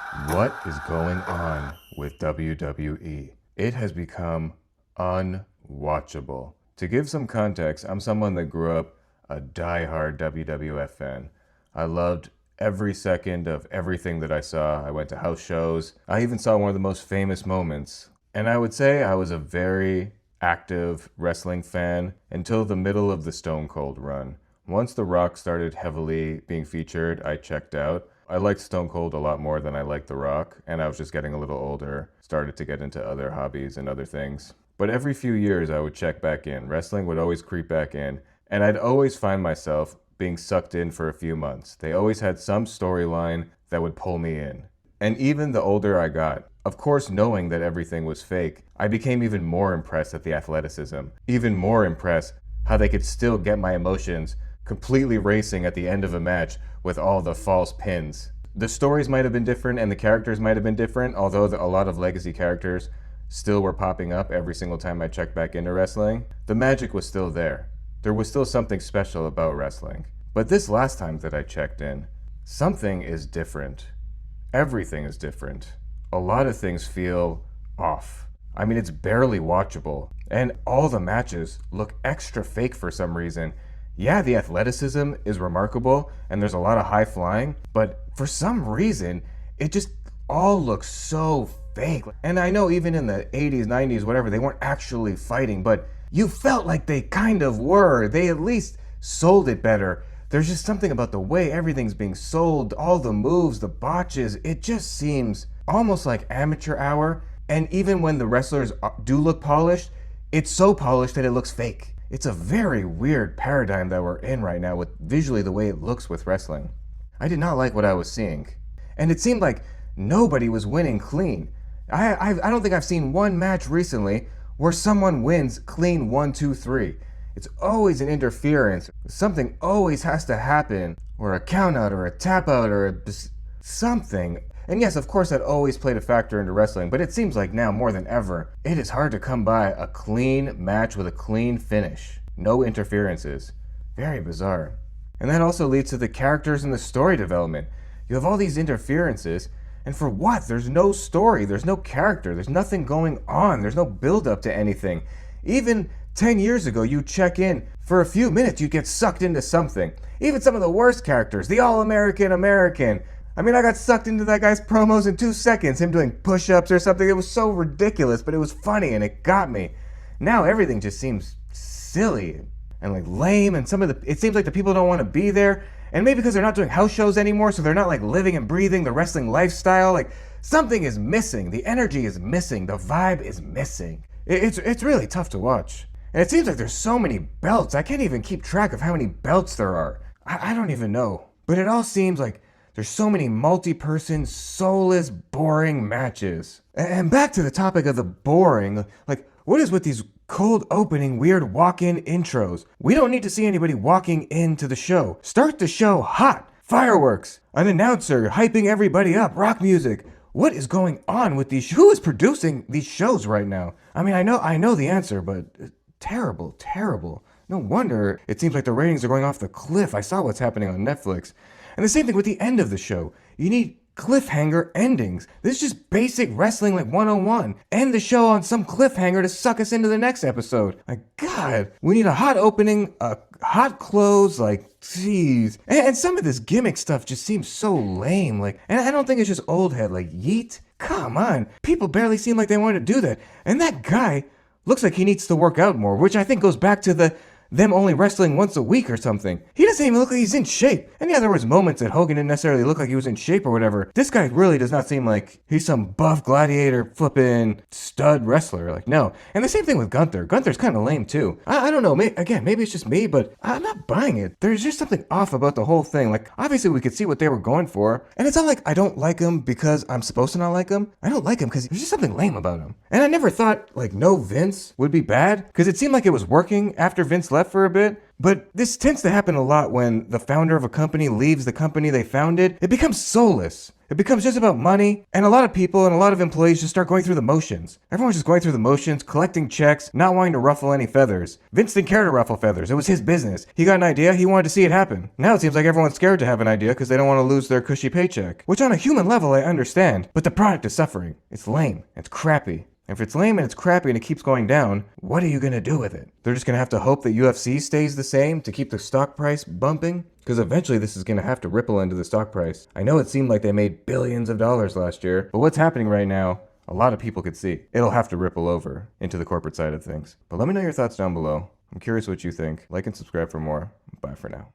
What is going on with WWE? It has become unwatchable. To give some context, I'm someone that grew up a die-hard WWF fan. I loved every second of everything that I saw. I went to house shows. I even saw one of the most famous moments. And I would say I was a very active wrestling fan until the middle of the Stone Cold run. Once The Rock started heavily being featured, I checked out. I liked Stone Cold a lot more than I liked The Rock, and I was just getting a little older, started to get into other hobbies and other things. But every few years I would check back in. Wrestling would always creep back in, and I'd always find myself being sucked in for a few months. They always had some storyline that would pull me in. And even the older I got, of course knowing that everything was fake, I became even more impressed at the athleticism, even more impressed how they could still get my emotions completely racing at the end of a match with all the false pins. The stories might have been different and the characters might have been different, although a lot of legacy characters still were popping up every single time I checked back into wrestling. The magic was still there. There was still something special about wrestling. But this last time that I checked in, something is different. Everything is different. A lot of things feel off. I mean, it's barely watchable. And all the matches look extra fake for some reason. Yeah, the athleticism is remarkable and there's a lot of high flying, but for some reason, it just all looks so fake. And I know even in the 80s, 90s, whatever, they weren't actually fighting, but you felt like they kind of were. They at least sold it better. There's just something about the way everything's being sold, all the moves, the botches, it just seems almost like amateur hour. And even when the wrestlers do look polished, it's so polished that it looks fake. It's a very weird paradigm that we're in right now with visually the way it looks with wrestling. I did not like what I was seeing. And it seemed like nobody was winning clean. I don't think I've seen one match recently where someone wins clean 1, 2, 3. It's always an interference. Something always has to happen, or a count out, or a tap out, or something. And yes, of course that always played a factor into wrestling, but it seems like now more than ever, it is hard to come by a clean match with a clean finish. No interferences. Very bizarre. And that also leads to the characters and the story development. You have all these interferences, and for what? There's no story, there's no character, there's nothing going on, there's no build up to anything. Even 10 years ago, you check in, for a few minutes you get sucked into something. Even some of the worst characters, the All-American American. I mean, I got sucked into that guy's promos in 2 seconds, him doing push-ups or something. It was so ridiculous, but it was funny and it got me. Now everything just seems silly and like lame, and it seems like the people don't want to be there. And maybe because they're not doing house shows anymore, so they're not like living and breathing the wrestling lifestyle. Like something is missing. The energy is missing. The vibe is missing. It's really tough to watch. And it seems like there's so many belts. I can't even keep track of how many belts there are. I don't even know. But it all seems like there's so many multi-person, soulless, boring matches. And back to the topic of the boring, like, what is with these cold opening, weird walk-in intros? We don't need to see anybody walking into the show. Start the show hot. Fireworks. An announcer hyping everybody up. Rock music. What is going on with these? Who is producing these shows right now? I mean, I know the answer, but terrible, terrible. No wonder it seems like the ratings are going off the cliff. I saw what's happening on Netflix. And the same thing with the end of the show. You need cliffhanger endings. This is just basic wrestling like 101. End the show on some cliffhanger to suck us into the next episode. Like, God, we need a hot opening, a hot close, like, jeez. And some of this gimmick stuff just seems so lame. Like, and I don't think it's just old head, like, yeet. Come on. People barely seem like they want to do that. And that guy looks like he needs to work out more, which I think goes back to them only wrestling once a week or something. He doesn't even look like he's in shape. And yeah, there was moments that Hogan didn't necessarily look like he was in shape or whatever. This guy really does not seem like he's some buff gladiator flipping stud wrestler. Like, no. And the same thing with Gunther. Gunther's kind of lame too. I don't know. Maybe it's just me, but I'm not buying it. There's just something off about the whole thing. Like, obviously we could see what they were going for. And it's not like I don't like him because I'm supposed to not like him. I don't like him because there's just something lame about him. And I never thought, like, no Vince would be bad, because it seemed like it was working after Vince left for a bit. But this tends to happen a lot when the founder of a company leaves the company they founded. It becomes soulless. It becomes just about money, and a lot of people and a lot of employees just start going through the motions. Everyone's just going through the motions, collecting checks, not wanting to ruffle any feathers. Vince didn't care to ruffle feathers. It was his business. He got an idea, he wanted to see it happen. Now it seems like everyone's scared to have an idea because they don't want to lose their cushy paycheck. Which on a human level I understand, but the product is suffering. It's lame. It's crappy. If it's lame and it's crappy and it keeps going down, what are you going to do with it? They're just going to have to hope that UFC stays the same to keep the stock price bumping? Because eventually this is going to have to ripple into the stock price. I know it seemed like they made billions of dollars last year, but what's happening right now, a lot of people could see. It'll have to ripple over into the corporate side of things. But let me know your thoughts down below. I'm curious what you think. Like and subscribe for more. Bye for now.